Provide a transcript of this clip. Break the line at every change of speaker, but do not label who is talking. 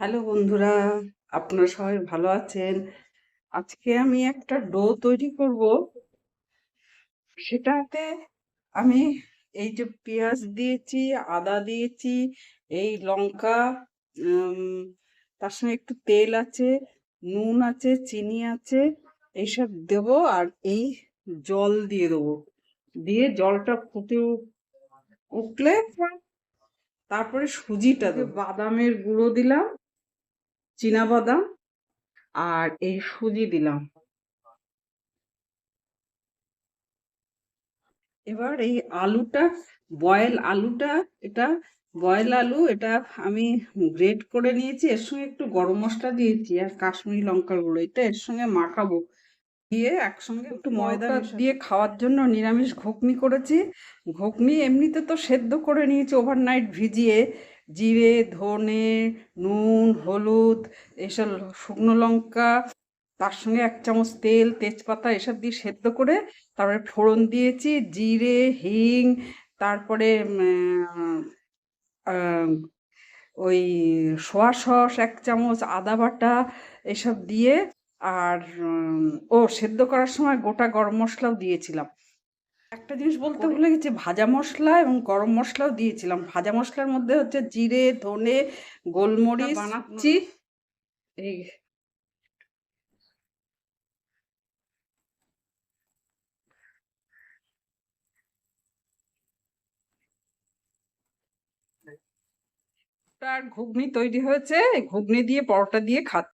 Hello বন্ধুরা, আপনারা সবাই ভালো আছেন? আজকে আমি একটা ডো তৈরি করব। সেটাতে আমি এই যে পেঁয়াজ দিয়েছি, আদা দিয়েছি, এই লঙ্কা, উম, তার সঙ্গে একটু তেল আছে, নুন আছে, চিনি আছে, এইসব দেবো। আর এই জল দিয়ে দেবো, দিয়ে জলটা উঠলে তারপরে সুজিটা দেবো। বাদামের গুঁড়ো দিলাম, চীনা বাদাম, আর এই সুজি দিলাম। এবার এই আলুটা, আলুটা, এটা বয়েল আলু, এটা আমি গ্রেট করে নিয়েছি। এর সঙ্গে একটু গরম মশলা দিয়েছি আর কাশ্মীরি লঙ্কার গুঁড়ো, এটা এর সঙ্গে মাখাবো। দিয়ে একসঙ্গে একটু ময়দা দিয়ে খাওয়ার জন্য নিরামিষ ঘুগনি করেছি। ঘুগনি এমনিতে তো সেদ্ধ করে নিয়েছি ওভারনাইট ভিজিয়ে, জিরে, ধনে, নুন, হলুদ, এসব শুকনো লঙ্কা, তার সঙ্গে ১ চামচ তেল, তেজপাতা এসব দিয়ে সেদ্ধ করে তারপরে ফোড়ন দিয়েছি, জিরে, হিং, তারপরে আহ, ওই সোয়া সস ১ চামচ, আদা বাটা এসব দিয়ে, আর সেদ্ধ করার সময় গোটা গরম মশলাও দিয়েছিলাম। একটা জিনিস বলতে ভুলে গেছি, ভাজা মশলা এবং গরম মশলাও দিয়েছিলাম। ভাজা মশলার মধ্যে হচ্ছে জিরে, ধনে, গোলমরিচ বানাচ্ছি। এই আর ঘুগনি তৈরি হয়েছে, এই ঘুগনি দিয়ে পরোটা দিয়ে খাচ্ছি।